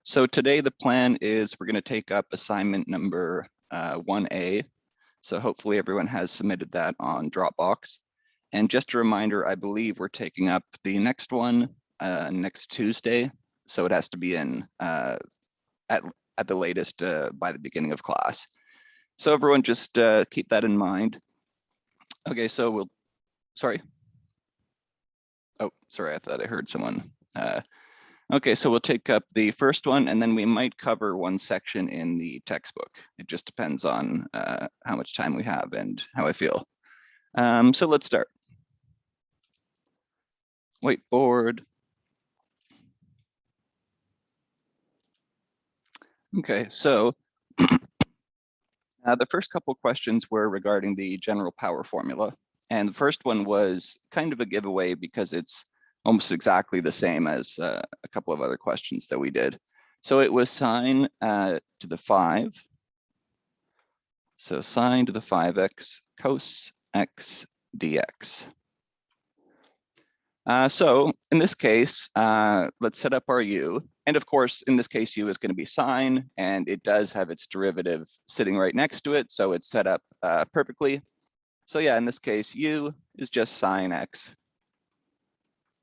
So today the plan is we're going to take up assignment number 1A. So hopefully everyone has submitted that on Dropbox. And just a reminder, I believe we're taking up the next one next Tuesday. So it has to be in at the latest by the beginning of class. So everyone just keep that in mind. Okay, so sorry. Oh, sorry, I thought I heard someone. Okay, so we'll take up the first one, and then we might cover one section in the textbook. It just depends on how much time we have and how I feel. So let's start. Whiteboard. Okay, so the first couple of questions were regarding the general power formula. And the first one was kind of a giveaway because it's almost exactly the same as a couple of other questions that we did. So it was sine to the 5. So sine to the 5x cos x dx. So in this case, let's set up our u. And of course, in this case, u is going to be sine, and it does have its derivative sitting right next to it. So it's set up perfectly. So yeah, in this case, u is just sine x.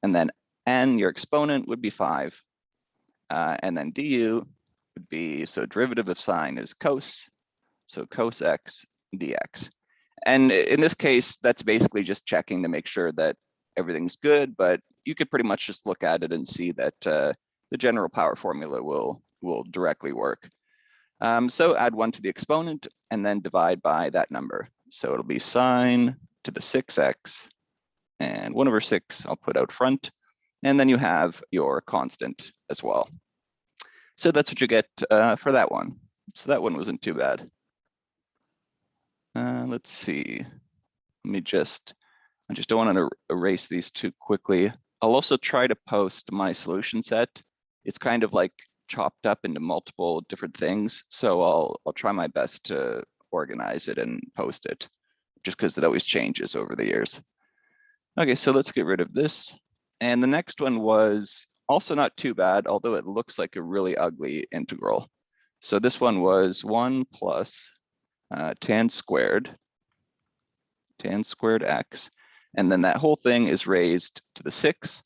And then n, your exponent, would be 5. And then du would be, so derivative of sine is cos. So cos x dx. And in this case, that's basically just checking to make sure that everything's good, but you could pretty much just look at it and see that the general power formula will directly work. So add 1 to the exponent and then divide by that number. So it'll be sine to the 6x, and 1 over 6 I'll put out front, and then you have your constant as well. So that's what you get for that one. So that one wasn't too bad. Let's see. I just don't want to erase these too quickly. I'll also try to post my solution set. It's kind of like chopped up into multiple different things. So I'll try my best to organize it and post it, just because it always changes over the years. Okay, so let's get rid of this. And the next one was also not too bad, although it looks like a really ugly integral. So this one was 1 plus tan squared x. And then that whole thing is raised to the 6.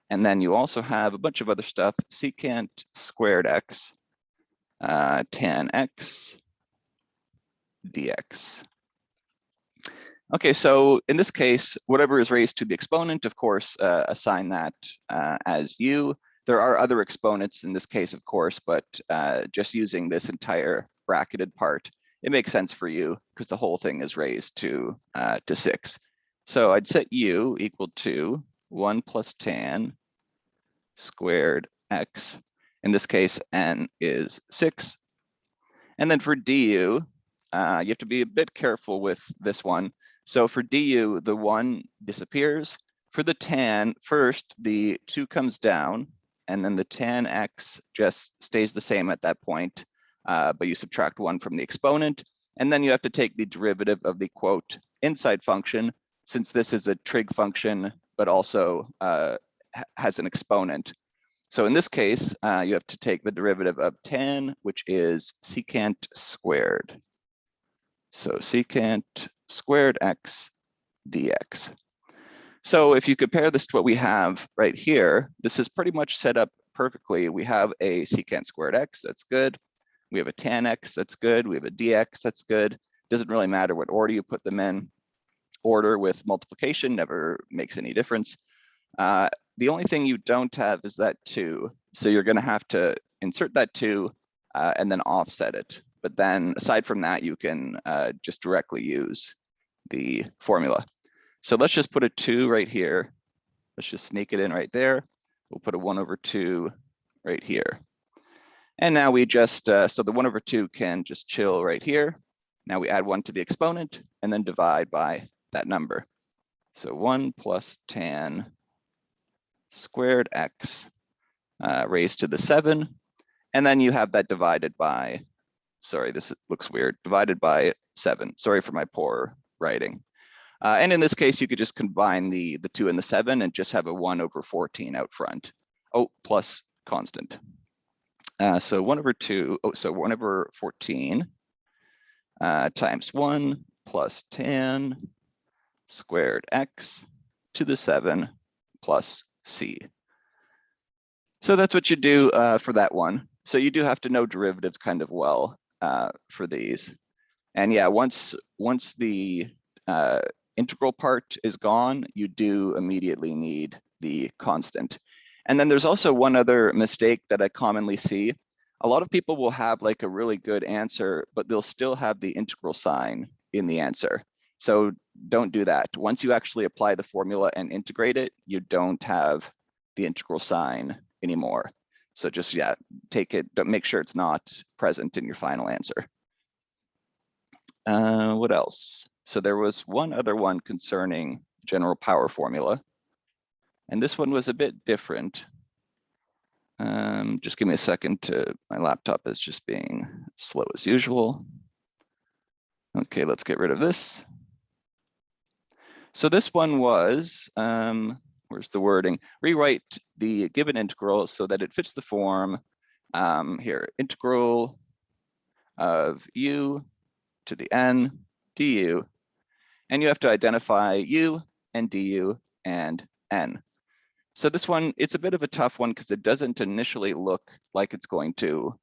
And then you also have a bunch of other stuff, secant squared x, tan x dx. Okay, so in this case, whatever is raised to the exponent, of course, assign that as u. There are other exponents in this case, of course, but just using this entire bracketed part, it makes sense for u because the whole thing is raised to 6. So I'd set u equal to 1 plus tan squared x. In this case, n is 6. And then for du, you have to be a bit careful with this one. So for du, the 1 disappears. For the tan, first the 2 comes down, and then the tan x just stays the same at that point, but you subtract 1 from the exponent, and then you have to take the derivative of the quote inside function, since this is a trig function, but also has an exponent. So in this case, you have to take the derivative of tan, which is secant squared. So secant squared x dx. So if you compare this to what we have right here, this is pretty much set up perfectly. We have a secant squared x, that's good. We have a tan x, that's good. We have a dx, that's good. Doesn't really matter what order you put them in. Order with multiplication never makes any difference. The only thing you don't have is that 2. So you're going to have to insert that 2 and then offset it. But then aside from that, you can just directly use the formula. So let's just put a 2 right here. Let's just sneak it in right there. We'll put a 1 over 2 right here. And now we just, so the 1 over 2 can just chill right here. Now we add 1 to the exponent and then divide by that number. So 1 plus tan squared x raised to the 7. And then you have that divided by, sorry, this looks weird, divided by 7. Sorry for my poor writing. And in this case, you could just combine the 2 and the 7 and just have a 1 over 14 out front. Oh, plus constant. So 1/2, so 1/14 times 1 plus tan squared x to the 7 plus c. So that's what you do for that one. So you do have to know derivatives kind of well for these. And yeah, once the integral part is gone, you do immediately need the constant. And then there's also one other mistake that I commonly see. A lot of people will have like a really good answer, but they'll still have the integral sign in the answer. So don't do that. Once you actually apply the formula and integrate it, you don't have the integral sign anymore. So just, yeah, take it, but make sure it's not present in your final answer. What else? So there was one other one concerning general power formula. And this one was a bit different. Just give me a second my laptop is just being slow as usual. Okay, let's get rid of this. So this one was, where's the wording? Rewrite the given integral so that it fits the form. Here, integral of u to the n du. And you have to identify u and du and n. So this one, it's a bit of a tough one because it doesn't initially look like it's going to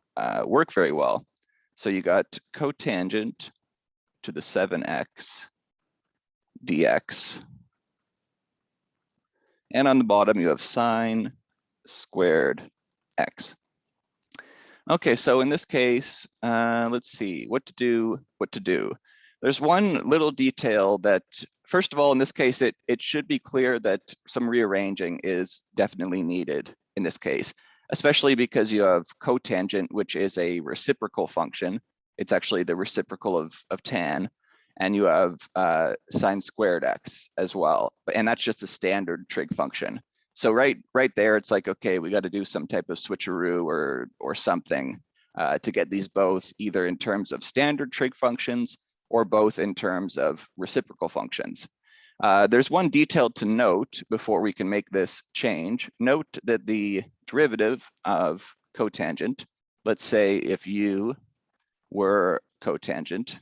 work very well. So you got cotangent to the 7x dx. And on the bottom, you have sine squared x. Okay, so in this case, let's see what to do. There's one little detail that, first of all, in this case, it should be clear that some rearranging is definitely needed in this case, especially because you have cotangent, which is a reciprocal function. It's actually the reciprocal of tan. And you have sine squared x as well. And that's just a standard trig function. So right there, it's like, okay, we got to do some type of switcheroo or something to get these both either in terms of standard trig functions or both in terms of reciprocal functions. There's one detail to note before we can make this change. Note that the derivative of cotangent, let's say if u were cotangent,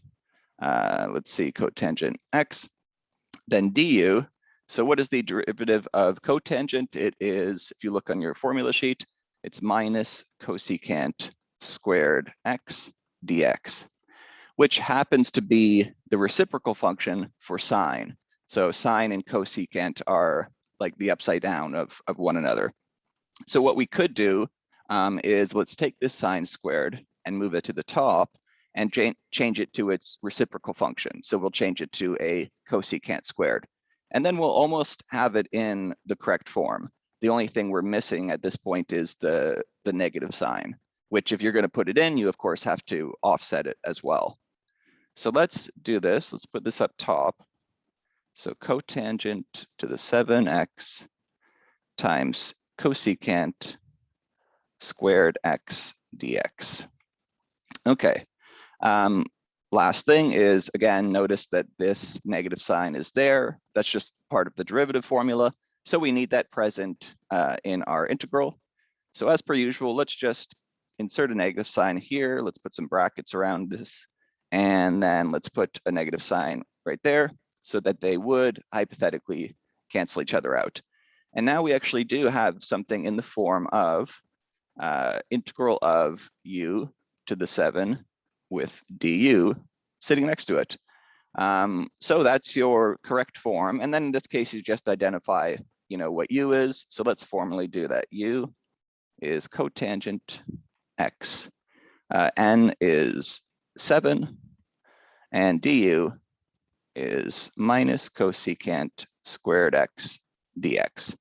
let's see, cotangent x, then du. So what is the derivative of cotangent? It is, if you look on your formula sheet, it's minus cosecant squared x dx, which happens to be the reciprocal function for sine. So sine and cosecant are like the upside down of one another. So what we could do is let's take this sine squared and move it to the top and change it to its reciprocal function. So we'll change it to a cosecant squared. And then we'll almost have it in the correct form. The only thing we're missing at this point is the negative sign, which if you're going to put it in, you of course have to offset it as well. So let's do this. Let's put this up top. So cotangent to the 7x times cosecant squared x dx. Okay. Last thing is, again, notice that this negative sign is there. That's just part of the derivative formula. So we need that present in our integral. So as per usual, let's just insert a negative sign here. Let's put some brackets around this. And then let's put a negative sign right there so that they would hypothetically cancel each other out. And now we actually do have something in the form of integral of u to the 7 with du sitting next to it. So that's your correct form. And then in this case, you just identify, what u is. So let's formally do that. U is cotangent x. N is 7. And du is minus cosecant squared x dx.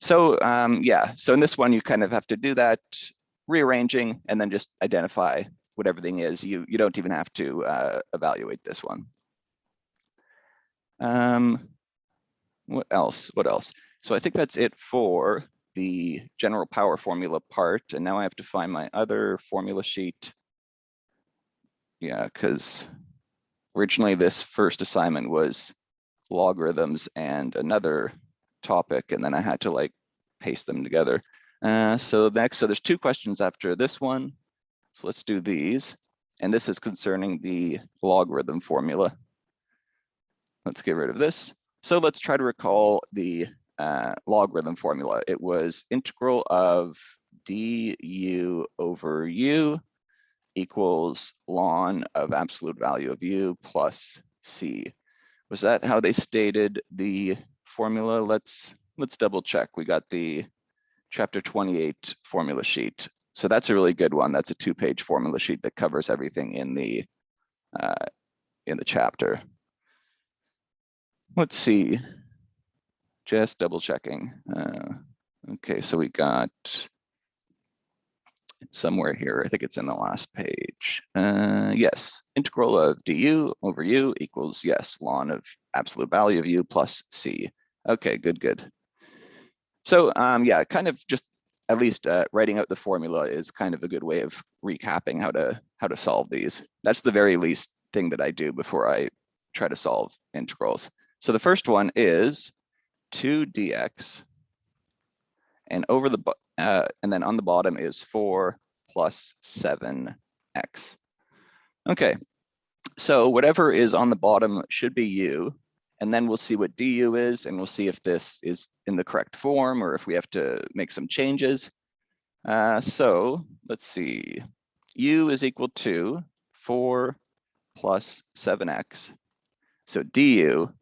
So yeah, so in this one, you kind of have to do that rearranging and then just identify what everything is. You don't even have to evaluate this one. What else? So I think that's it for the general power formula part. And now I have to find my other formula sheet. Yeah, because originally this first assignment was logarithms and another topic, and then I had to like paste them together. So there's two questions after this one. So let's do these. And this is concerning the logarithm formula. Let's get rid of this. So let's try to recall the logarithm formula. It was integral of du over u equals ln of absolute value of u plus c. Was that how they stated the formula? Let's double check. We got the chapter 28 formula sheet. So that's a really good one. That's a 2-page formula sheet that covers everything in the chapter. Let's see, just double checking. Okay, so we got it somewhere here. I think it's in the last page. Yes, integral of du over u equals, yes, ln of absolute value of u plus c. Okay, good. So yeah, kind of just at least writing out the formula is kind of a good way of recapping how to solve these. That's the very least thing that I do before I try to solve integrals. So the first one is 2 dx, and over the and then on the bottom is 4 plus 7x. Okay, so whatever is on the bottom should be u, and then we'll see what du is, and we'll see if this is in the correct form or if we have to make some changes. So let's see, u is equal to 4 plus 7x. So du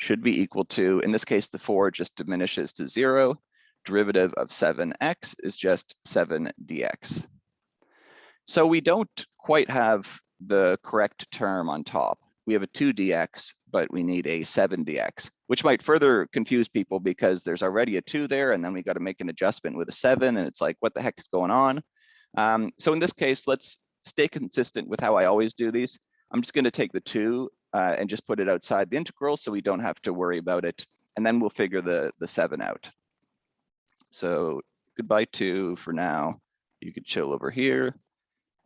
should be equal to, in this case, the 4 just diminishes to 0. Derivative of 7x is just 7 dx. So we don't quite have the correct term on top. We have a 2 dx, but we need a 7 dx, which might further confuse people because there's already a 2 there, and then we got to make an adjustment with a 7, and it's like, what the heck is going on? So in this case, let's stay consistent with how I always do these. I'm just going to take the 2 and just put it outside the integral so we don't have to worry about it, and then we'll figure the 7 out. So goodbye 2 for now. You could chill over here,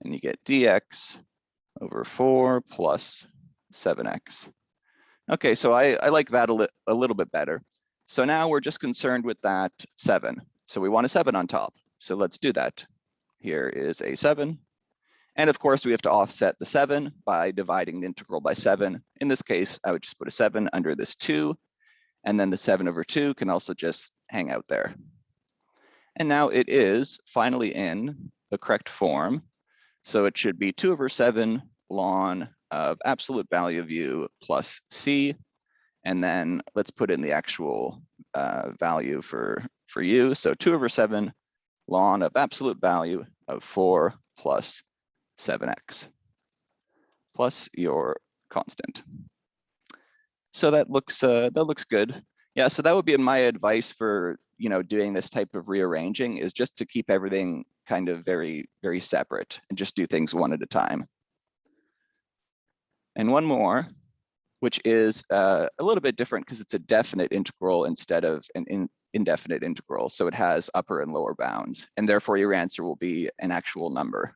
and you get dx over 4 plus 7x. Okay, so I like that a little bit better. So now we're just concerned with that 7. So we want a 7 on top. So let's do that. Here is a 7. And of course, we have to offset the 7 by dividing the integral by 7. In this case, I would just put a 7 under this 2. And then the 7 over 2 can also just hang out there. And now it is finally in the correct form. So it should be 2 over 7 ln of absolute value of u plus c. And then let's put in the actual value for u. So 2 over 7 ln of absolute value of 4 plus 7x plus your constant. So that looks good. Yeah, so that would be my advice for doing this type of rearranging, is just to keep everything kind of very, very separate and just do things one at a time. And one more, which is a little bit different because it's a definite integral instead of an indefinite integral. So it has upper and lower bounds, and therefore your answer will be an actual number.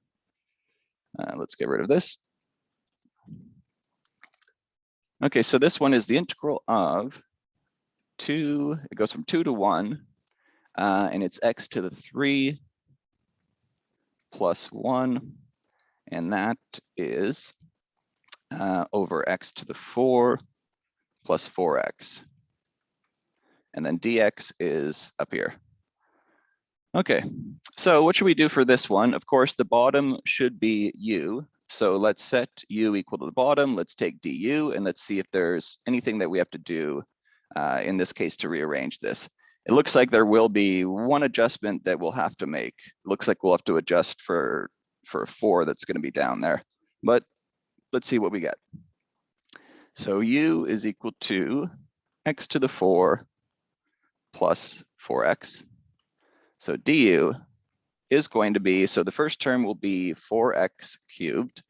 Let's get rid of this. Okay, so this one is the integral of 2, it goes from 2 to 1, and it's x to the 3 plus 1, and that is over x to the 4 plus 4x. And then dx is up here. Okay, so what should we do for this one? Of course, the bottom should be u. So let's set u equal to the bottom. Let's take du, and let's see if there's anything that we have to do in this case to rearrange this. It looks like there will be one adjustment that we'll have to make. It looks like we'll have to adjust for 4 that's going to be down there. But let's see what we get. So u is equal to x to the 4 plus 4x. So du is going to be, so the first term will be 4x cubed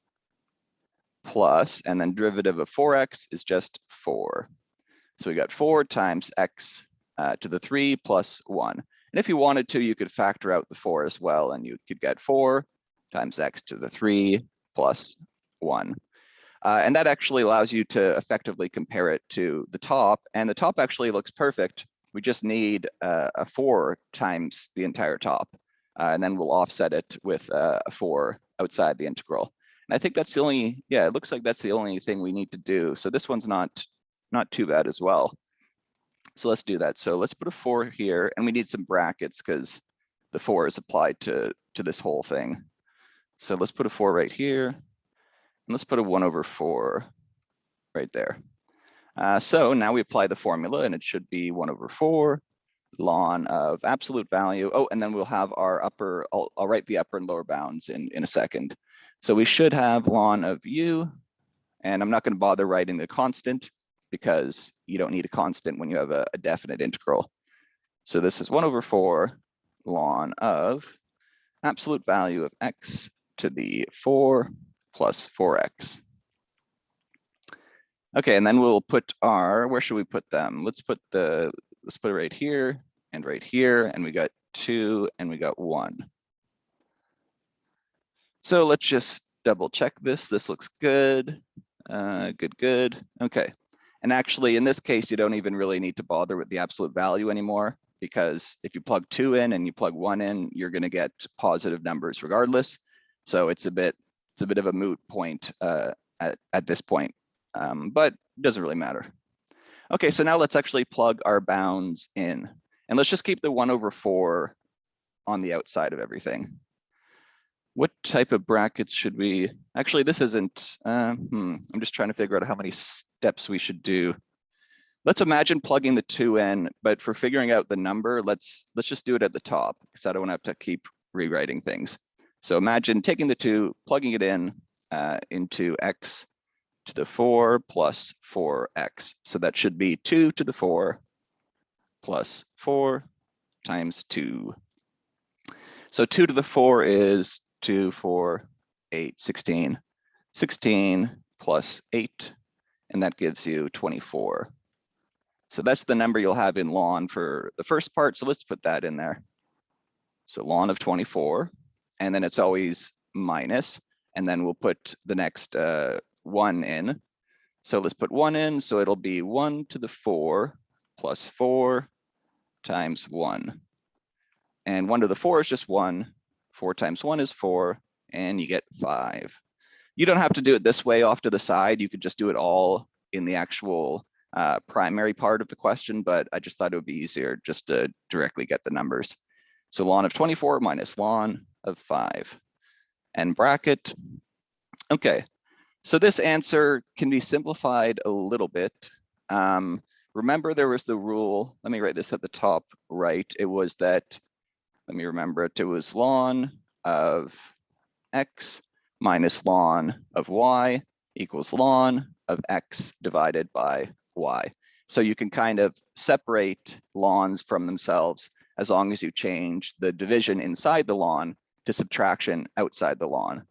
plus, and then derivative of 4x is just 4. So we got 4 times x to the 3 plus 1. And if you wanted to, you could factor out the 4 as well, and you could get 4 times x to the 3 plus 1. And that actually allows you to effectively compare it to the top, and the top actually looks perfect we just need a 4 times the entire top, and then we'll offset it with a 4 outside the integral. And I think that's the only, yeah, it looks like that's the only thing we need to do. So this one's not too bad as well. So let's do that. So let's put a 4 here, and we need some brackets because the 4 is applied to this whole thing. So let's put a 4 right here, and let's put a 1/4 right there. So now we apply the formula, and it should be 1/4 ln of absolute value. Oh, and then we'll have our upper, I'll write the upper and lower bounds in a second. So we should have ln of u, and I'm not going to bother writing the constant because you don't need a constant when you have a definite integral. So this is 1/4 ln of absolute value of x to the 4 plus 4x. Okay, and then we'll put our, where should we put them? Let's put it right here, and we got 2 and we got 1. So let's just double check this. This looks good. Good. Okay. And actually, in this case, you don't even really need to bother with the absolute value anymore, because if you plug 2 in and you plug 1 in, you're going to get positive numbers regardless. So it's a bit of a moot point at this point, but it doesn't really matter. Okay, so now let's actually plug our bounds in, and let's just keep the 1/4 on the outside of everything. What type of brackets should we, actually this isn't, I'm just trying to figure out how many steps we should do. Let's imagine plugging the 2 in, but for figuring out the number, let's just do it at the top, because I don't want to have to keep rewriting things. So imagine taking the 2, plugging it in into x to the 4 plus 4x. So that should be 2 to the 4 plus 4 times 2. So 2 to the 4 is 2, 4, 8, 16. 16 plus 8, and that gives you 24. So that's the number you'll have in ln for the first part. So let's put that in there. So ln of 24, and then it's always minus, and then we'll put the next 1 in. So let's put 1 in, so it'll be 1 to the 4 plus 4 times 1. And 1 to the 4 is just 1. 4 times 1 is 4, and you get 5. You don't have to do it this way off to the side. You could just do it all in the actual primary part of the question, but I just thought it would be easier just to directly get the numbers. So ln of 24 minus ln of 5, and bracket. Okay, so this answer can be simplified a little bit. Remember, there was the rule, let me write this at the top right. It was that, let me remember it, it was ln of x minus ln of y equals ln of x divided by y. So you can kind of separate lns from themselves as long as you change the division inside the ln to subtraction outside the ln.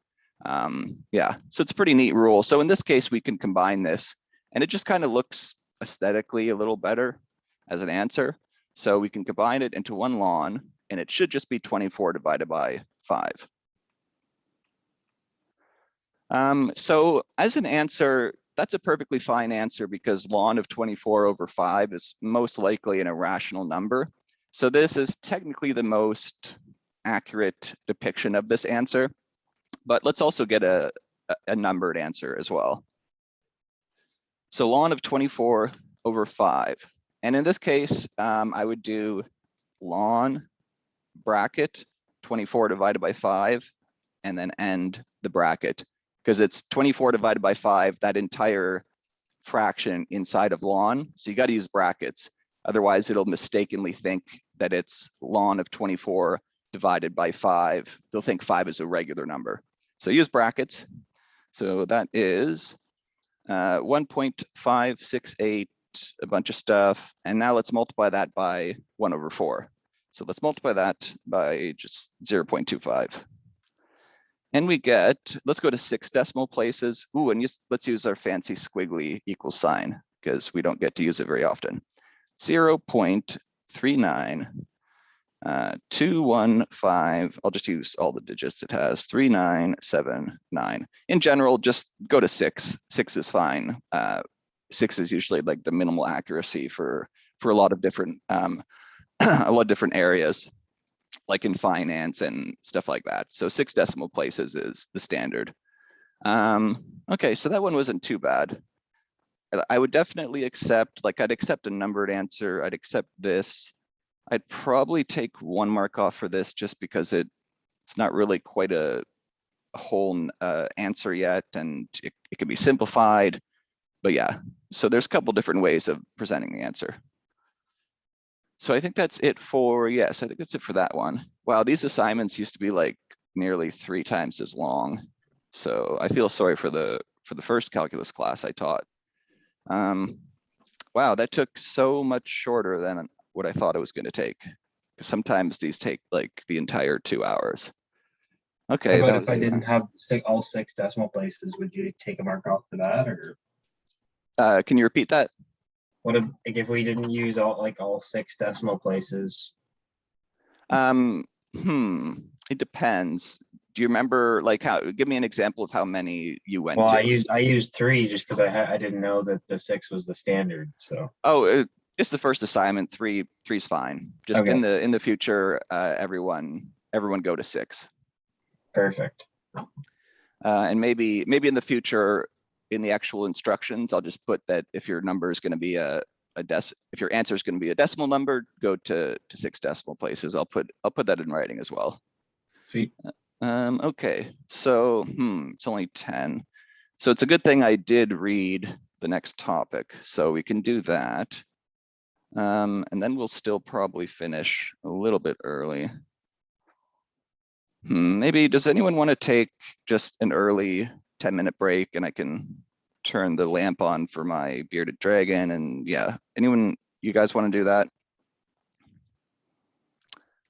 Yeah, so it's a pretty neat rule. So in this case, we can combine this, and it just kind of looks aesthetically a little better as an answer. So we can combine it into one ln, and it should just be 24 divided by 5. So as an answer, that's a perfectly fine answer because ln of 24 over 5 is most likely an irrational number. So this is technically the most accurate depiction of this answer, but let's also get a numbered answer as well. So ln of 24 over 5. And in this case, I would do ln bracket 24 divided by 5, and then end the bracket, because it's 24 divided by 5, that entire fraction inside of ln. So you got to use brackets. Otherwise, it'll mistakenly think that it's ln of 24 divided by 5. They'll think 5 is a regular number. So use brackets. So that is 1.568, a bunch of stuff. And now let's multiply that by 1 over 4. So let's multiply that by just 0.25. And we get, let's go to 6 decimal places. Ooh, and let's use our fancy squiggly equal sign because we don't get to use it very often. 0.39215. I'll just use all the digits it has. 3979. In general, just go to 6. 6 is fine. 6 is usually like the minimal accuracy for for a lot of different a lot of different areas, like in finance and stuff like that. So 6 decimal places is the standard. Okay, so that one wasn't too bad. I would definitely accept, like I'd accept a numbered answer. I'd accept this. I'd probably take 1 mark off for this just because it's not really quite a whole answer yet, and it can be simplified. But yeah, so there's a couple different ways of presenting the answer. So I think that's it for, yes, I think that's it for that one. Wow, these assignments used to be like nearly 3 times as long. So I feel sorry for the first calculus class I taught. Wow, that took so much shorter than what I thought it was going to take. Sometimes these take like the entire 2 hours. Okay. But if I didn't have all 6 decimal places, would you take a mark off for that, or? Can you repeat that? What if we didn't use all 6 decimal places? It depends. Do you remember, like, how? Give me an example of how many you went to. Well, I used 3 just because I didn't know that the 6 was the standard. So. Oh, it's the first assignment. 3's fine. Just okay. in the future, everyone go to 6. Perfect. And maybe in the future, in the actual instructions, I'll just put that if your number is going to be if your answer is going to be a decimal number, go to 6 decimal places. I'll put that in writing as well. Sweet. Okay, so it's only 10. So it's a good thing I did read the next topic, so we can do that. And then we'll still probably finish a little bit early. Maybe, does anyone want to take just an early 10-minute break, and I can turn the lamp on for my bearded dragon? And yeah, you guys want to do that?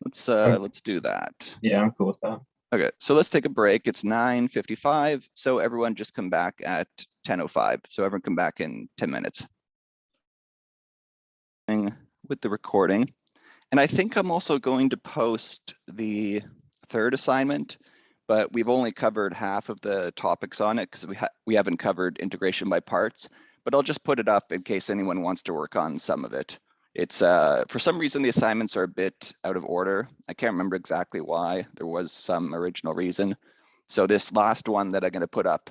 Let's do that. Yeah, I'm cool with that. Okay, so let's take a break. It's 9:55, so everyone just come back at 10:05. So everyone come back in 10 minutes. With the recording. And I think I'm also going to post the 3rd assignment, but we've only covered half of the topics on it because we haven't covered integration by parts, but I'll just put it up in case anyone wants to work on some of it. It's for some reason the assignments are a bit out of order. I can't remember exactly why. There was some original reason. So this last one that I'm going to put up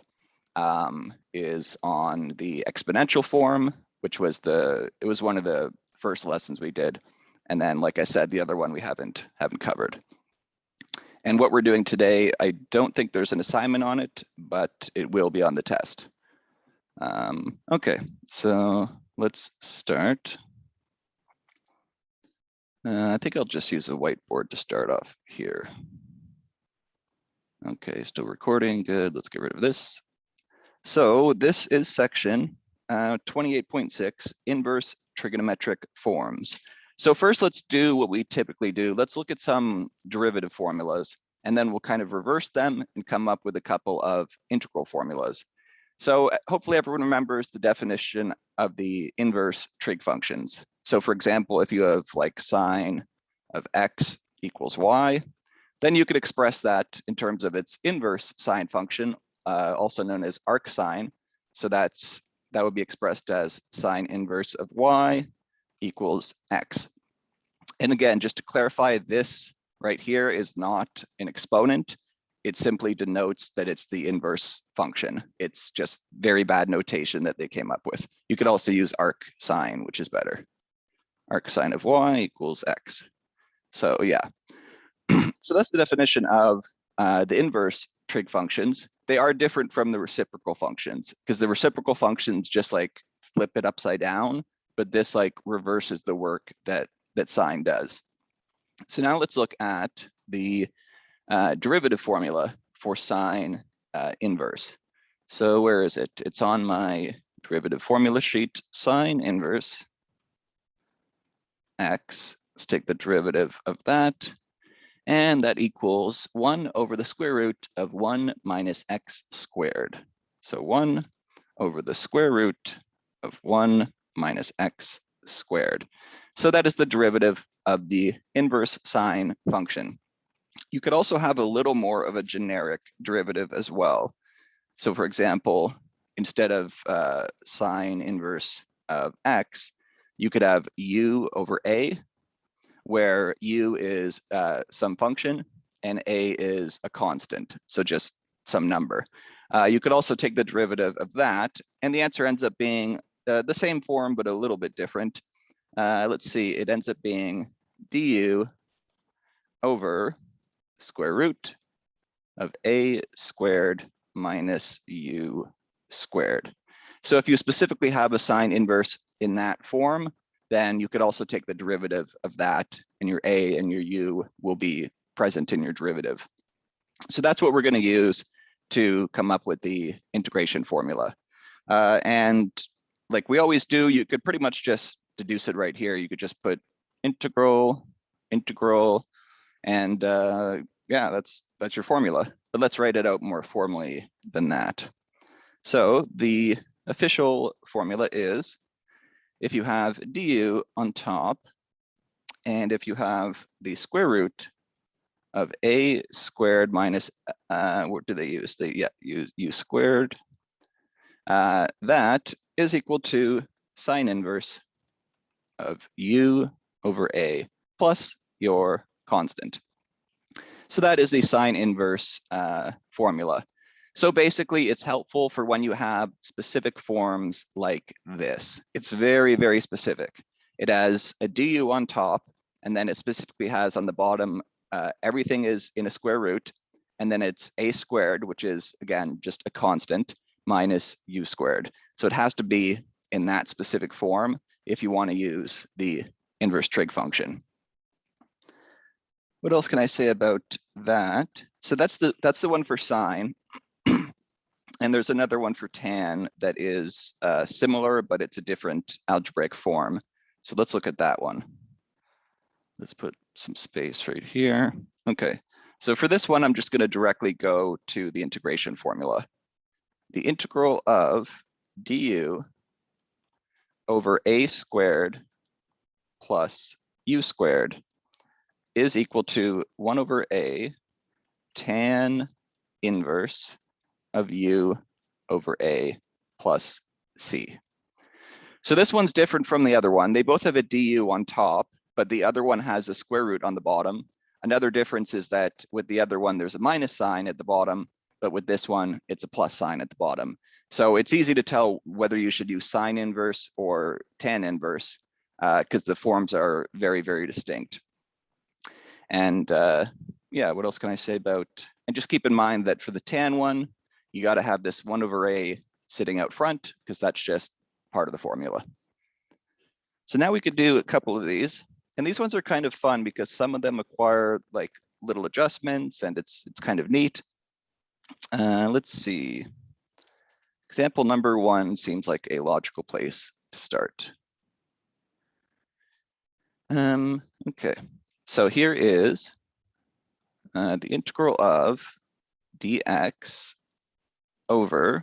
is on the exponential form, which was one of the first lessons we did. And then, like I said, the other one we haven't covered. And what we're doing today, I don't think there's an assignment on it, but it will be on the test. Okay, so let's start. I think I'll just use a whiteboard to start off here. Okay, still recording, good. Let's get rid of this. So this is section 28.6, Inverse Trigonometric Forms. So first, let's do what we typically do. Let's look at some derivative formulas, and then we'll kind of reverse them and come up with a couple of integral formulas. So hopefully everyone remembers the definition of the inverse trig functions. So for example, if you have like sine of x equals y, then you could express that in terms of its inverse sine function, also known as arcsine. So that would be expressed as sine inverse of y equals x. And again, just to clarify, this right here is not an exponent. It simply denotes that it's the inverse function. It's just very bad notation that they came up with. You could also use arcsine, which is better. Arcsine of y equals x. So yeah, so that's the definition of the inverse trig functions. They are different from the reciprocal functions because the reciprocal functions just like flip it upside down, but this like reverses the work that sine does. So now let's look at the derivative formula for sine inverse. So where is it? It's on my derivative formula sheet. Sine inverse x, let's take the derivative of that, and that equals 1 over the square root of 1 minus x squared. So 1 over the square root of 1 minus x squared. So that is the derivative of the inverse sine function. You could also have a little more of a generic derivative as well. So for example, instead of sine inverse of x, You could have u over a, where u is some function and a is a constant, so just some number. You could also take the derivative of that, and the answer ends up being the same form, but a little bit different. Let's see, it ends up being du over square root of a squared minus u squared. So if you specifically have a sine inverse in that form, then you could also take the derivative of that, and your a and your u will be present in your derivative. So that's what we're going to use to come up with the integration formula. And like we always do, you could pretty much just deduce it right here. You could just put integral, and yeah, that's your formula. But let's write it out more formally than that. So the official formula is, if you have du on top, and if you have the square root of a squared minus, what do they use? They use u squared. That is equal to sine inverse of u over a plus your constant. So that is the sine inverse formula. So basically, it's helpful for when you have specific forms like this. It's very, very specific. It has a du on top, and then it specifically has on the bottom, everything is in a square root, and then it's a squared, which is, again, just a constant, minus u squared. So it has to be in that specific form if you want to use the inverse trig function. What else can I say about that? So that's the one for sine. And there's another one for tan that is similar, but it's a different algebraic form. So let's look at that one. Let's put some space right here. Okay, so for this one, I'm just going to directly go to the integration formula. The integral of du over a squared plus u squared is equal to 1 over a tan inverse of u over a plus c. So this one's different from the other one. They both have a du on top, but the other one has a square root on the bottom. Another difference is that with the other one, there's a minus sign at the bottom, but with this one, it's a plus sign at the bottom. So it's easy to tell whether you should use sine inverse or tan inverse, because the forms are very, very distinct. And yeah, what else can I say about, and just keep in mind that for the tan one, you got to have this 1 over a sitting out front, because that's just part of the formula. So now we could do a couple of these, and these ones are kind of fun because some of them require like little adjustments, and it's kind of neat. Let's see. Example number 1 seems like a logical place to start. Okay, so here is the integral of dx over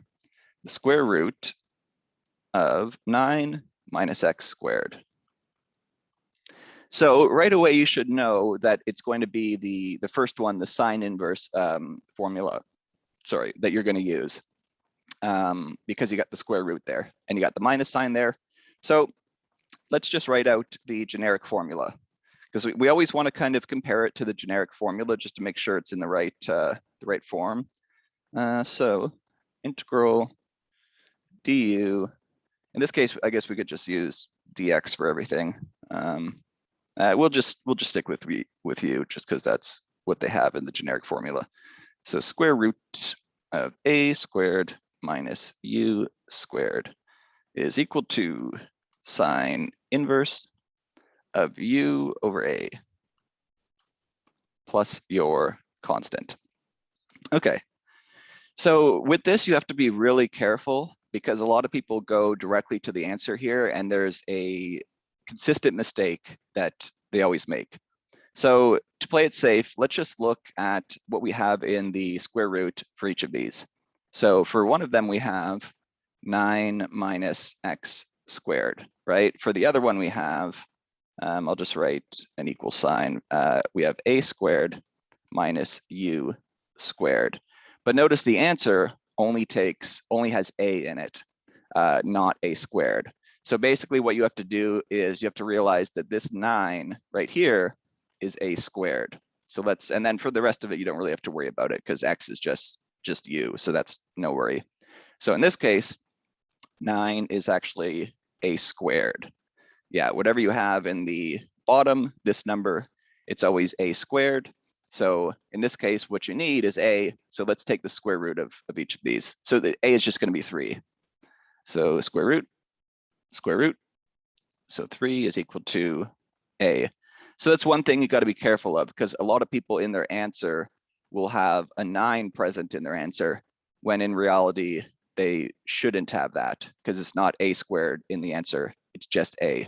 the square root of 9 minus x squared. So right away, you should know that it's going to be the first one, the sine inverse formula, sorry, that you're going to use, because you got the square root there and you got the minus sign there. So let's just write out the generic formula, because we always want to kind of compare it to the generic formula just to make sure it's in the right form. So integral du, in this case, I guess we could just use dx for everything. We'll just stick with u just because that's what they have in the generic formula. So square root of a squared minus u squared is equal to sine inverse of u over a plus your constant. Okay, so with this, you have to be really careful because a lot of people go directly to the answer here, and there's a consistent mistake that they always make. So to play it safe, let's just look at what we have in the square root for each of these. So for one of them, we have 9 minus x squared, right? For the other one, we have, I'll just write an equal sign. We have a squared minus u squared. But notice the answer only has a in it, not a squared. So basically what you have to do is you have to realize that this 9 right here is a squared. So and then for the rest of it, you don't really have to worry about it because x is just u. So that's no worry. So in this case, 9 is actually a squared. Yeah, whatever you have in the bottom, this number, it's always a squared. So in this case, what you need is a. So let's take the square root of each of these. So the a is just going to be 3. So square root. So 3 is equal to a. So that's one thing you got to be careful of, because a lot of people in their answer will have a 9 present in their answer, when in reality, they shouldn't have that, because it's not a squared in the answer. It's just a.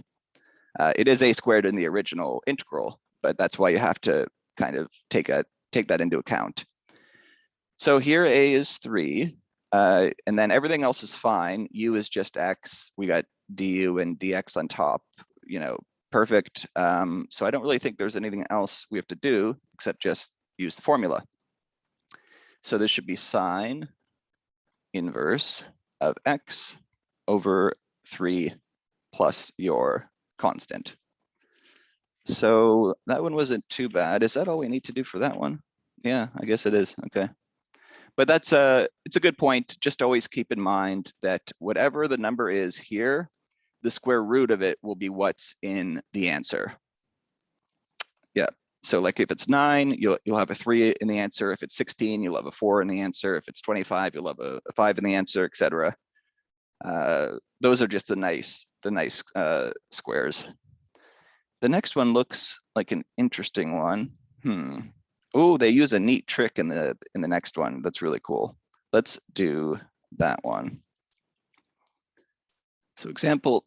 It is a squared in the original integral, but that's why you have to kind of take that into account. So here a is 3, and then everything else is fine. U is just x. We got du and dx on top, perfect. So I don't really think there's anything else we have to do except just use the formula. So this should be sine inverse of x over 3 plus your constant. So that one wasn't too bad. Is that all we need to do for that one? Yeah, I guess it is. Okay. But it's a good point. Just always keep in mind that whatever the number is here, the square root of it will be what's in the answer. Yeah. So like if it's 9, you'll have a 3 in the answer. If it's 16, you'll have a 4 in the answer. If it's 25, you'll have a 5 in the answer, etc. Those are just the nice squares. The next one looks like an interesting one. Oh, they use a neat trick in the next one. That's really cool. Let's do that one. So example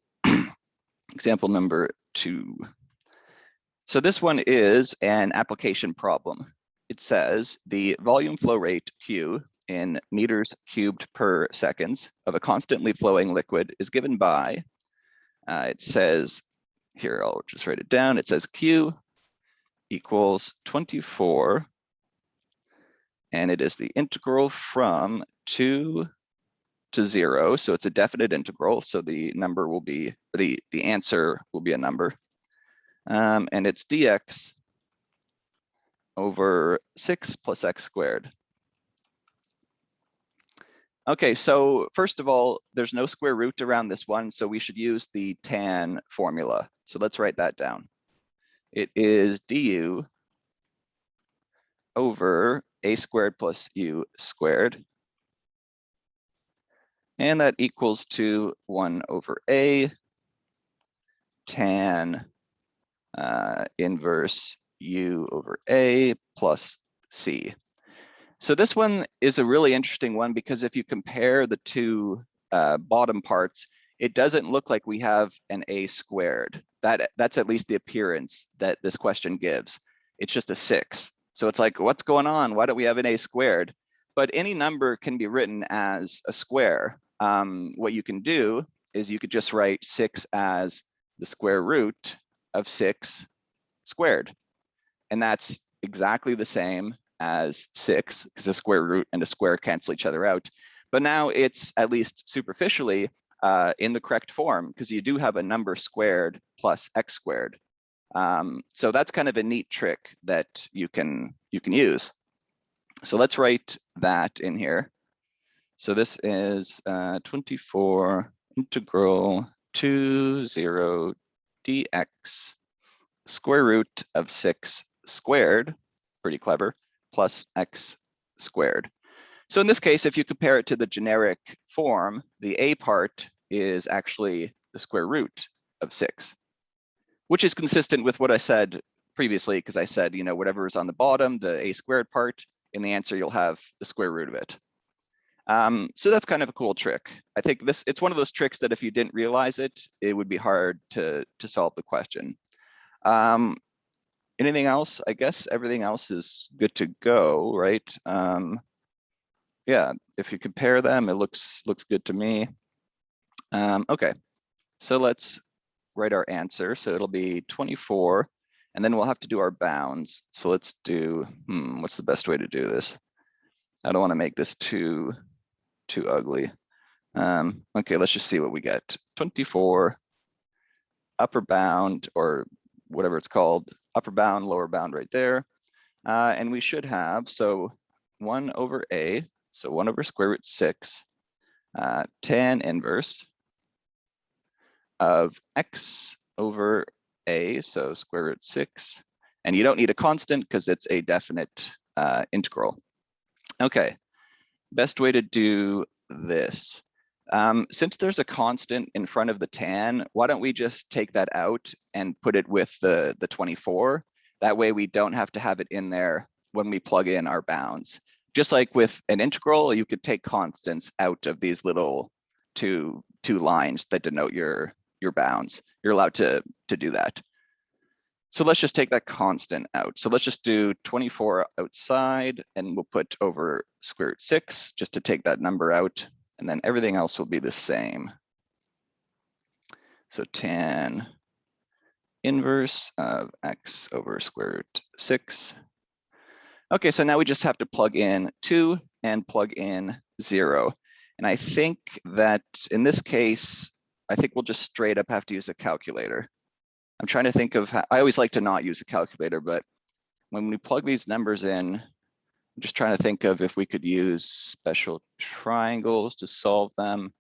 number 2. So this one is an application problem. It says the volume flow rate Q in meters cubed per seconds of a constantly flowing liquid is given by, it says, here, I'll just write it down. It says Q equals 24, and it is the integral from 2 to 0. So it's a definite integral. So the number will be, the answer will be a number. And it's dx over 6 plus x squared. Okay, so first of all, there's no square root around this one, so we should use the tan formula. So let's write that down. It is du over a squared plus u squared. And that equals to 1 over a tan inverse u over a plus c. So this one is a really interesting one, because if you compare the two bottom parts, it doesn't look like we have an a squared. That's at least the appearance that this question gives. It's just a 6. So it's like, what's going on? Why don't we have an a squared? But any number can be written as a square. What you can do is you could just write 6 as the square root of 6 squared. And that's exactly the same as 6, because a square root and a square cancel each other out. But now it's, at least superficially, in the correct form, because you do have a number squared plus x squared. So that's kind of a neat trick that you can use. So let's write that in here. So this is 24 integral 2 0 dx square root of 6 squared, pretty clever, plus x squared. So in this case, if you compare it to the generic form, the a part is actually the square root of 6, which is consistent with what I said previously, because I said, whatever is on the bottom, the a squared part, in the answer, you'll have the square root of it. So that's kind of a cool trick. I think it's one of those tricks that if you didn't realize it, it would be hard to solve the question. Anything else? I guess everything else is good to go, right? Yeah, if you compare them, it looks good to me. Okay, so let's write our answer. So it'll be 24, and then we'll have to do our bounds. So let's do, what's the best way to do this? I don't want to make this too ugly. Okay, let's just see what we get. 24 upper bound, or whatever it's called, upper bound, lower bound right there. And we should have, so 1 over a, so 1 over square root 6, tan inverse of x over a, so square root 6. And you don't need a constant because it's a definite integral. Okay, best way to do this. Since there's a constant in front of the tan, why don't we just take that out and put it with the 24? That way we don't have to have it in there when we plug in our bounds. Just like with an integral, you could take constants out of these little two lines that denote your bounds. You're allowed to do that. So let's just take that constant out. So let's just do 24 outside, and we'll put over square root 6 just to take that number out. And then everything else will be the same. So tan inverse of x over square root 6. Okay, so now we just have to plug in 2 and plug in 0. And I think that in this case, I think we'll just straight up have to use a calculator. I'm trying to think of how, I always like to not use a calculator, but when we plug these numbers in, I'm just trying to think of if we could use special triangles to solve them.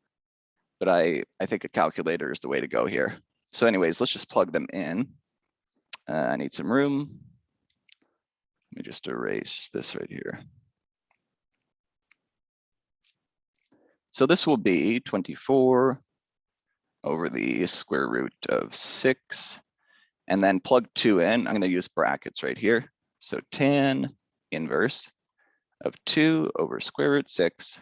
But I think a calculator is the way to go here. So anyways, let's just plug them in. I need some room. Let me just erase this right here. So this will be 24 over the square root of 6, and then plug 2 in. I'm going to use brackets right here. So tan inverse of 2 over square root 6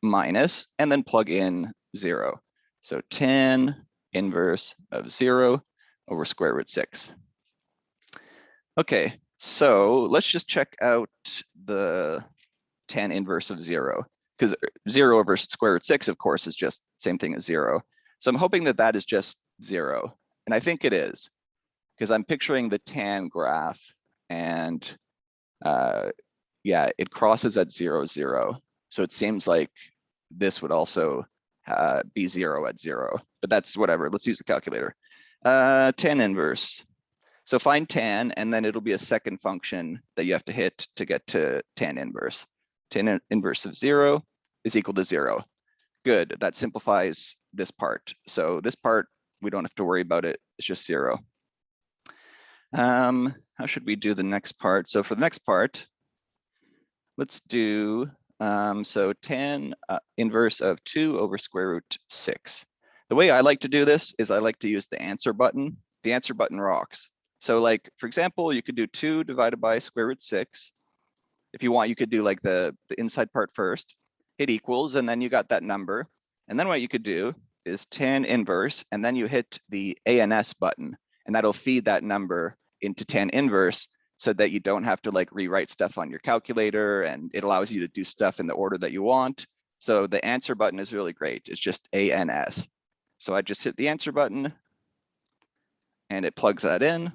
minus, and then plug in 0. So tan inverse of 0 over square root 6. Okay, so let's just check out the tan inverse of 0, because 0 over square root 6, of course, is just same thing as 0. So I'm hoping that that is just 0. And I think it is, because I'm picturing the tan graph, and yeah, it crosses at 0, 0. So it seems like this would also be 0 at 0, but that's whatever. Let's use the calculator. Tan inverse. So find tan, and then it'll be a second function that you have to hit to get to tan inverse. Tan inverse of 0 is equal to 0. Good, that simplifies this part. So this part, we don't have to worry about it. It's just 0. How should we do the next part? So for the next part, let's do, so tan inverse of 2 over square root 6. The way I like to do this is I like to use the answer button. The answer button rocks. So like, for example, you could do 2 divided by square root 6. If you want, you could do like the inside part first, hit equals, and then you got that number. And then what you could do is tan inverse, and then you hit the ANS button, and that'll feed that number into tan inverse so that you don't have to like rewrite stuff on your calculator, and it allows you to do stuff in the order that you want. So the answer button is really great. It's just ANS. So I just hit the answer button, and it plugs that in,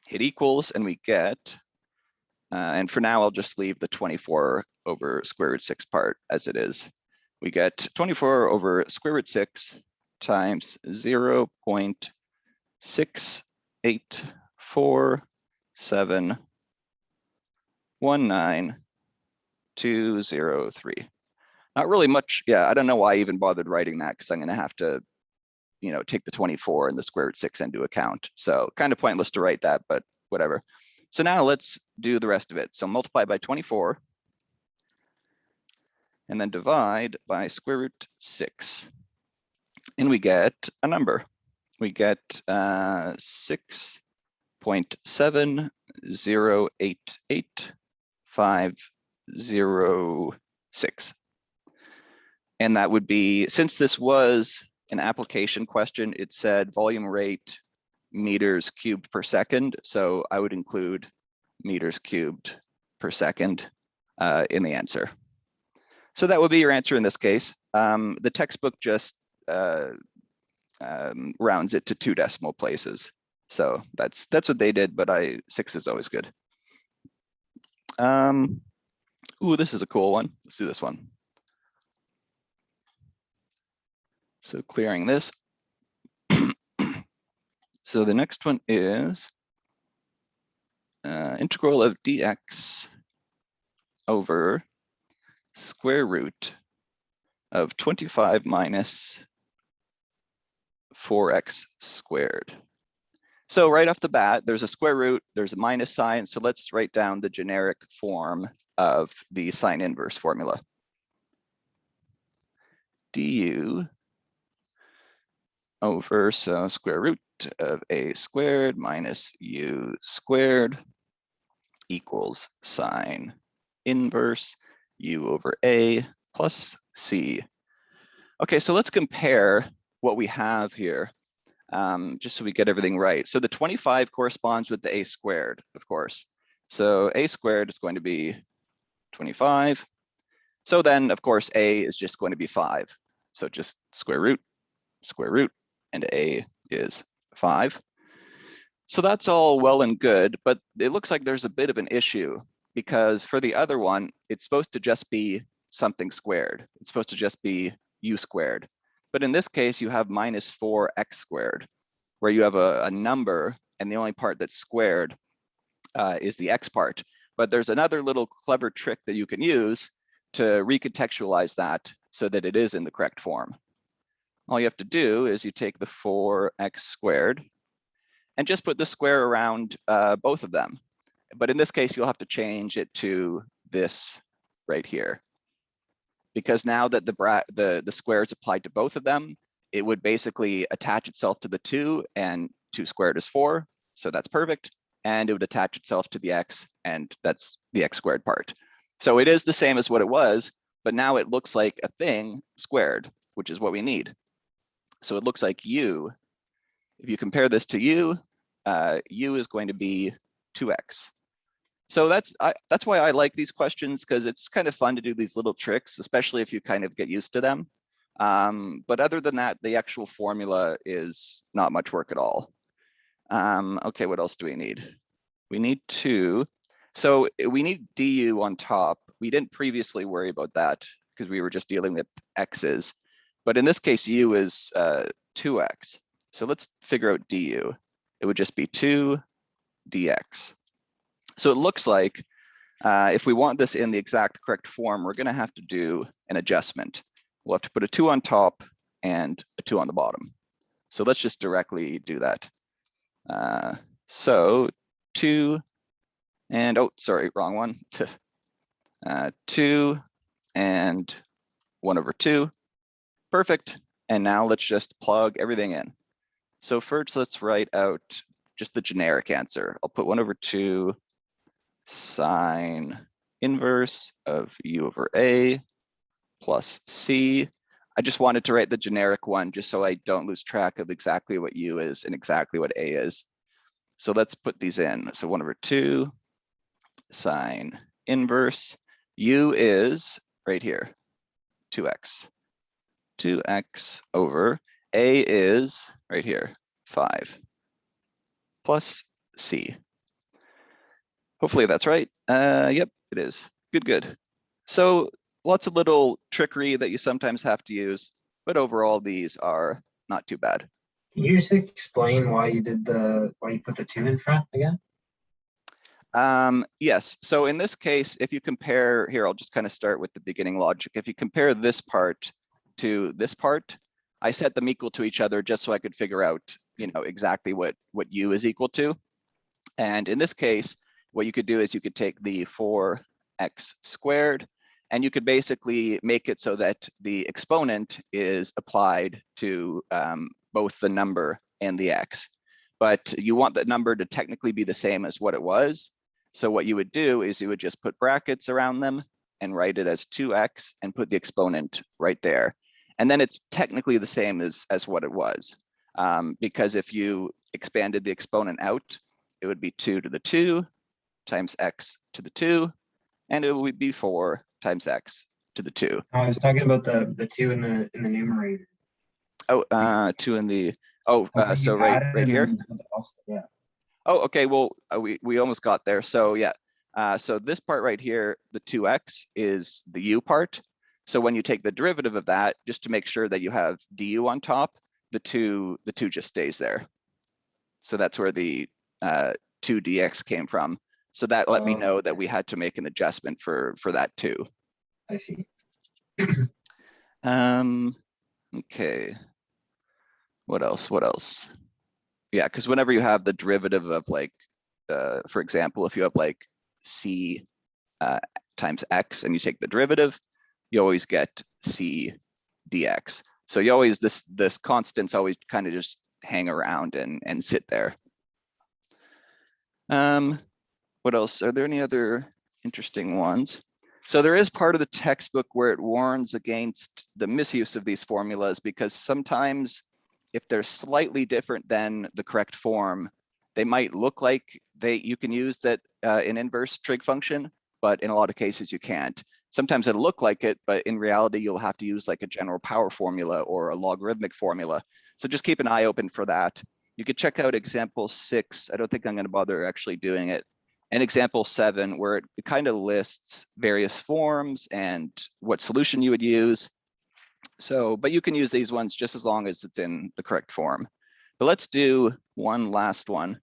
hit equals, and we get, and for now, I'll just leave the 24 over square root 6 part as it is. We get 24 over square root 6 times 0.684719,203. Not really much. Yeah, I don't know why I even bothered writing that, because I'm going to have to, take the 24 and the square root 6 into account. So kind of pointless to write that, but whatever. So now let's do the rest of it. So multiply by 24, and then divide by square root 6. And we get a number. We get 6.7088506. And that would be, since this was an application question, it said volume rate meters cubed per second. So I would include meters cubed per second in the answer. So that would be your answer in this case. The textbook just rounds it to 2 decimal places. So that's what they did, but 6 is always good. Ooh, this is a cool one. Let's do this one. So clearing this. So the next one is integral of dx over square root of 25 minus 4x squared. So right off the bat, there's a square root, there's a minus sign. So let's write down the generic form of the sine inverse formula. Du over, so square root of a squared minus u squared equals sine inverse u over a plus c. Okay, so let's compare what we have here, just so we get everything right. So the 25 corresponds with the a squared, of course. So a squared is going to be 25. So then, of course, a is just going to be 5. So just square root, and a is 5. So that's all well and good, but it looks like there's a bit of an issue, because for the other one, it's supposed to just be something squared. It's supposed to just be u squared. But in this case, you have minus 4x squared, where you have a number, and the only part that's squared is the x part. But there's another little clever trick that you can use to recontextualize that so that it is in the correct form. All you have to do is you take the 4x squared and just put the square around both of them. But in this case, you'll have to change it to this right here, because now that the square is applied to both of them, it would basically attach itself to the 2, and 2 squared is 4. So that's perfect. And it would attach itself to the x, and that's the x squared part. So it is the same as what it was, but now it looks like a thing squared, which is what we need. So it looks like u, if you compare this to u, u is going to be 2x. So that's why I like these questions, because it's kind of fun to do these little tricks, especially if you kind of get used to them. But other than that, the actual formula is not much work at all. Okay, what else do we need? We need 2. So we need du on top. We didn't previously worry about that because we were just dealing with x's. But in this case, u is 2x. So let's figure out du. It would just be 2 dx. So it looks like if we want this in the exact correct form, we're going to have to do an adjustment. We'll have to put a 2 on top and a 2 on the bottom. So let's just directly do that. So 2 and, oh, sorry, wrong one. 2 and 1 over 2. Perfect. And now let's just plug everything in. So first, let's write out just the generic answer. I'll put 1 over 2 sine inverse of u over a plus c. I just wanted to write the generic one just so I don't lose track of exactly what u is and exactly what a is. So let's put these in. So 1 over 2 sine inverse. U is right here, 2x. 2x over a is right here, 5 plus c. Hopefully that's right. Yep, it is. Good, good. So lots of little trickery that you sometimes have to use, but overall these are not too bad. Can you just explain why you put the 2 in front again? Yes, so in this case, if you compare here, I'll just kind of start with the beginning logic. If you compare this part to this part, I set them equal to each other just so I could figure out, exactly what u is equal to. And in this case, what you could do is you could take the 4x squared, and you could basically make it so that the exponent is applied to both the number and the x. But you want that number to technically be the same as what it was. So what you would do is you would just put brackets around them and write it as 2x and put the exponent right there. And then it's technically the same as what it was. Because if you expanded the exponent out, it would be 2 to the 2 times x to the 2, and it would be 4 times x to the 2. I was talking about the 2 in the numerator. Oh, 2 in the, so right here. Yeah. Oh, okay, well, we almost got there. So yeah, so this part right here, the 2x is the u part. So when you take the derivative of that, just to make sure that you have du on top, the 2 just stays there. So that's where the 2dx came from. So that let me know that we had to make an adjustment for that too. I see. Okay. What else? Yeah, because whenever you have the derivative of like, for example, if you have like c times x and you take the derivative, you always get c dx. So you always, this constants always kind of just hang around and sit there. What else? Are there any other interesting ones? So there is part of the textbook where it warns against the misuse of these formulas, because sometimes if they're slightly different than the correct form, they might look like you can use that in inverse trig function, but in a lot of cases you can't. Sometimes it'll look like it, but in reality, you'll have to use like a general power formula or a logarithmic formula. So just keep an eye open for that. You could check out example 6. I don't think I'm going to bother actually doing it. And example 7, where it kind of lists various forms and what solution you would use. So, but you can use these ones just as long as it's in the correct form. But let's do one last one,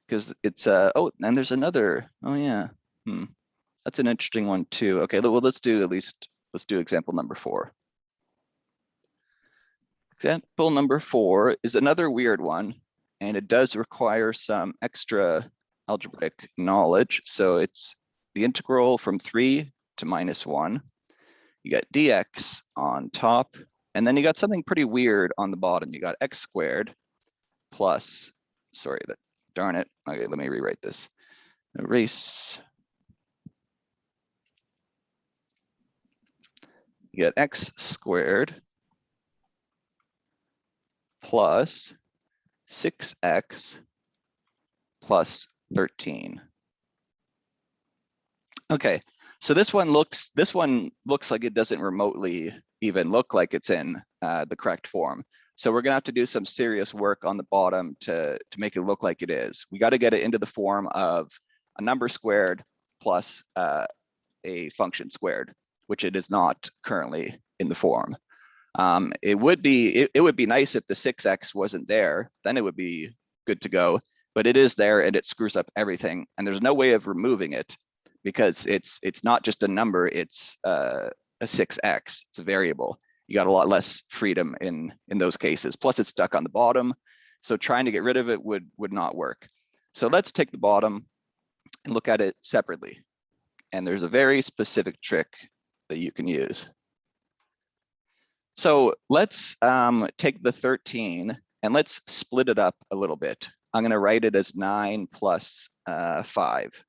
because it's oh, and there's another. Oh yeah, that's an interesting one too. Okay, well, let's do example number 4. Example number 4 is another weird one, and it does require some extra algebraic knowledge. So it's the integral from 3 to -1. You got dx on top, and then you got something pretty weird on the bottom. You got x squared plus, sorry, darn it. Okay, let me rewrite this. Erase. You got x squared plus 6x plus 13. Okay, so this one looks like it doesn't remotely even look like it's in the correct form. So we're gonna have to do some serious work on the bottom to make it look like it is. We got to get it into the form of a number squared plus a function squared, which it is not currently in the form. It would be nice if the 6x wasn't there, then it would be good to go. But it is there and it screws up everything, and there's no way of removing it, because it's not just a number, it's a 6x, it's a variable. You got a lot less freedom in those cases. Plus it's stuck on the bottom, so trying to get rid of it would not work. So let's take the bottom and look at it separately. And there's a very specific trick that you can use. So let's take the 13 and let's split it up a little bit. I'm going to write it as 9 plus 5.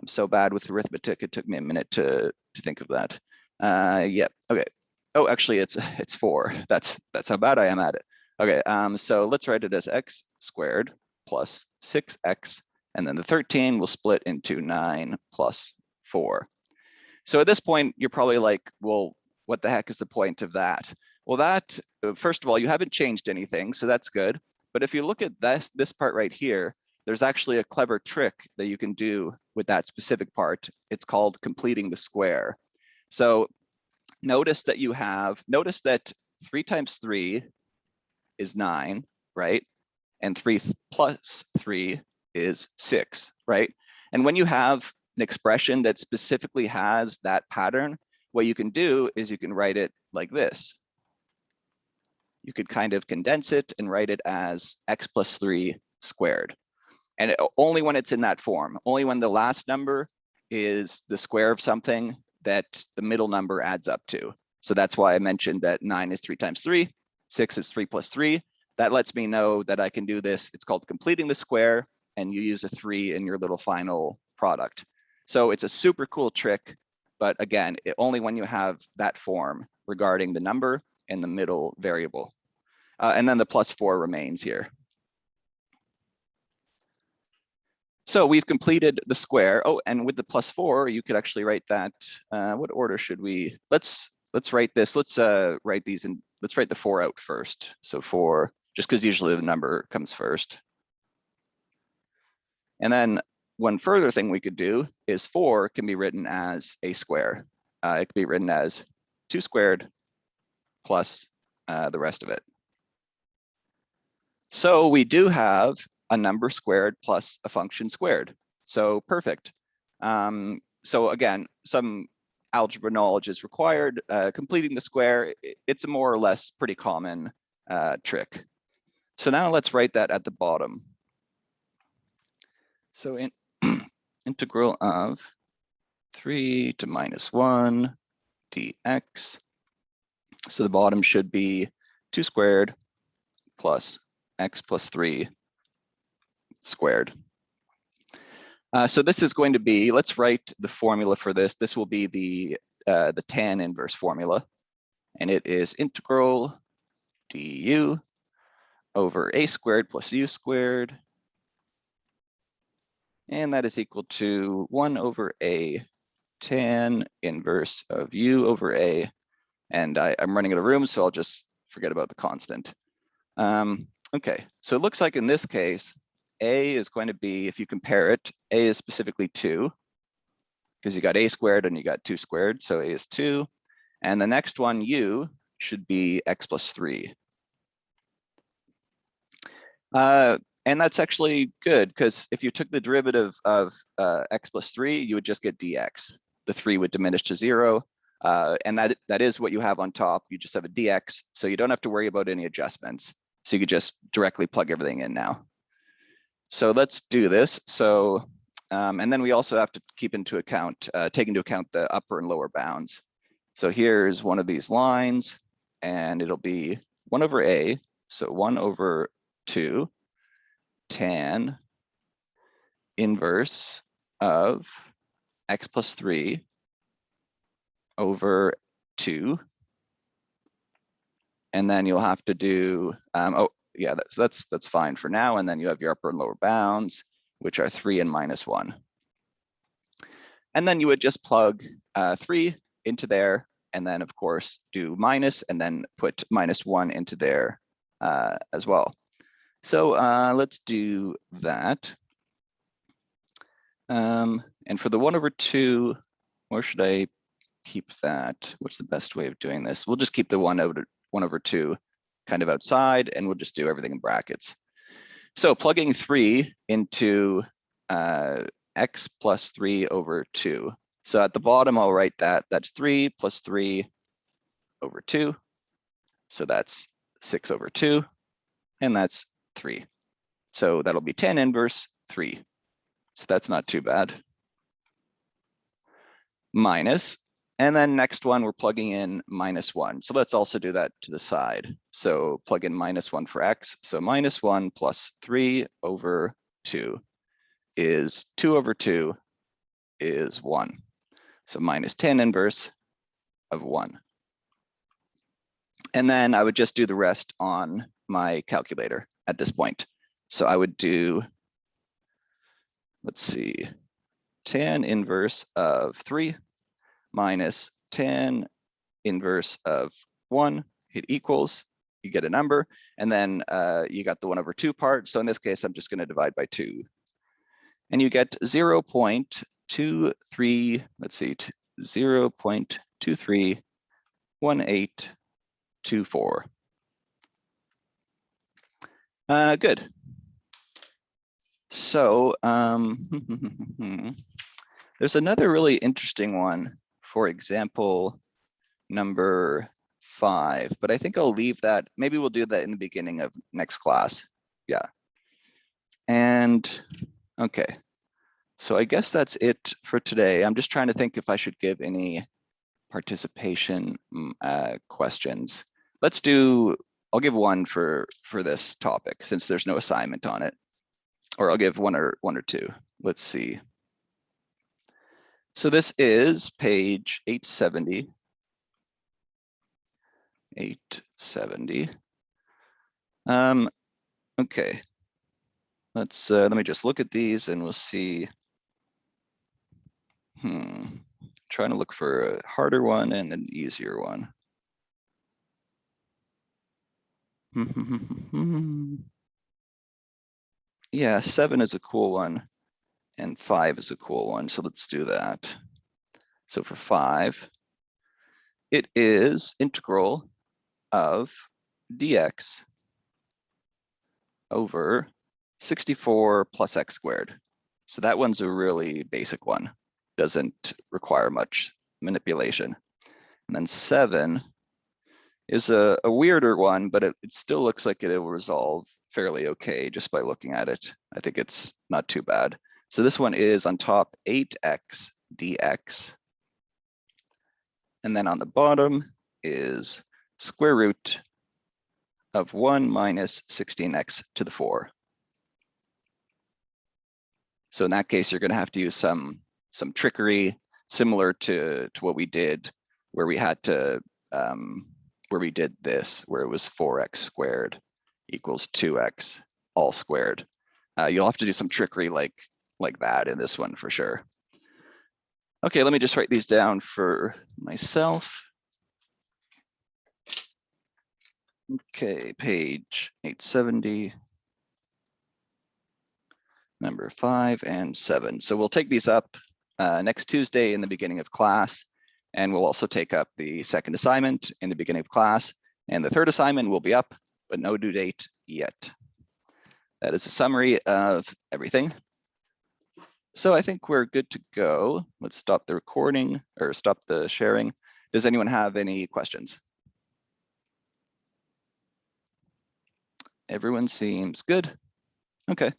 I'm so bad with arithmetic, it took me a minute to think of that. Yeah, okay. Oh, actually it's 4. That's how bad I am at it. Okay, so let's write it as x squared plus 6x, and then the 13 will split into 9 plus 4. So at this point, you're probably like, well, what the heck is the point of that? Well, that, first of all, you haven't changed anything, so that's good. But if you look at this part right here, there's actually a clever trick that you can do with that specific part. It's called completing the square. So notice that 3 times 3 is 9, right? And 3 plus 3 is 6, right? And when you have an expression that specifically has that pattern, what you can do is you can write it like this. You could kind of condense it and write it as x plus 3 squared. And only when it's in that form, only when the last number is the square of something that the middle number adds up to. So that's why I mentioned that 9 is 3 times 3, 6 is 3 plus 3. That lets me know that I can do this. It's called completing the square, and you use a 3 in your little final product. So it's a super cool trick, but again, only when you have that form regarding the number and the middle variable. And then the plus 4 remains here. So we've completed the square. Oh, and with the plus 4, you could actually write that. What order should we? Let's write this. Let's write these in. Let's write the 4 out first. So 4, just because usually the number comes first. And then one further thing we could do is 4 can be written as a square. It could be written as 2 squared plus the rest of it. So we do have a number squared plus a function squared. So perfect. So again, some algebra knowledge is required. Completing the square, it's a more or less pretty common trick. So now let's write that at the bottom. So in integral of 3 to minus 1 dx. So the bottom should be 2 squared plus x plus 3 squared. So this is going to be, let's write the formula for this. This will be the tan inverse formula, and it is integral du over a squared plus u squared, and that is equal to 1 over a tan inverse of u over a, and I'm running out of room, so I'll just forget about the constant. Okay, so it looks like in this case, a is going to be, if you compare it, a is specifically 2, because you got a squared and you got 2 squared, so a is 2. And the next one, u, should be x plus 3. And that's actually good, because if you took the derivative of x plus 3, you would just get dx. The 3 would diminish to 0, and that is what you have on top. You just have a dx, so you don't have to worry about any adjustments. So you could just directly plug everything in now. So let's do this. So, and then we also have to keep into account, take into account the upper and lower bounds. So here's one of these lines, and it'll be 1 over a, so 1 over 2 tan inverse of x plus 3 over 2. And then you'll have to do, oh yeah, that's fine for now. And then you have your upper and lower bounds, which are 3 and minus 1. And then you would just plug 3 into there, and then of course do minus, and then put minus 1 into there as well. So let's do that. And for the 1 over 2, where should I keep that? What's the best way of doing this? We'll just keep the 1 over 2 kind of outside, and we'll just do everything in brackets. So plugging 3 into x plus 3 over 2. So at the bottom, I'll write that. That's 3 plus 3 over 2. So that's 6 over 2, and that's 3. So that'll be tan inverse 3. So that's not too bad. Minus, and then next one, we're plugging in minus 1. So let's also do that to the side. So plug in minus 1 for x. So minus 1 plus 3 over 2 is 2 over 2 is 1. So minus tan inverse of 1. And then I would just do the rest on my calculator at this point. So I would do, let's see, tan inverse of 3 minus tan inverse of 1, hit equals, you get a number, and then you got the 1 over 2 part. So in this case, I'm just going to divide by 2. And you get 0.23, let's see, 0.231824. Good. So there's another really interesting one, for example, number 5, but I think I'll leave that. Maybe we'll do that in the beginning of next class. Yeah. And okay, so I guess that's it for today. I'm just trying to think if I should give any participation questions. Let's do, I'll give one for this topic since there's no assignment on it, or I'll give one or two. Let's see. So this is page 870. 870. Okay. Let's let me just look at these and we'll see. Trying to look for a harder one and an easier one. Yeah, 7 is a cool one and 5 is a cool one. So let's do that. So for 5, it is integral of dx over 64 plus x squared. So that one's a really basic one. Doesn't require much manipulation. And then 7 is a weirder one, but it still looks like it will resolve fairly okay just by looking at it. I think it's not too bad. So this one is on top 8x dx. And then on the bottom is square root of 1 minus 16x to the 4. So in that case, you're going to have to use some trickery similar to what we did, where we had to where we did this, where it was 4x squared equals 2x all squared. You'll have to do some trickery like that in this one for sure. Okay, let me just write these down for myself. Okay, page 870, number 5 and 7. So we'll take these up next Tuesday in the beginning of class, and we'll also take up the second assignment in the beginning of class, and the third assignment will be up, but no due date yet. That is a summary of everything. So I think we're good to go. Let's stop the recording or stop the sharing. Does anyone have any questions? Everyone seems good. Okay.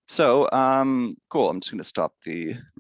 So cool. I'm just going to stop the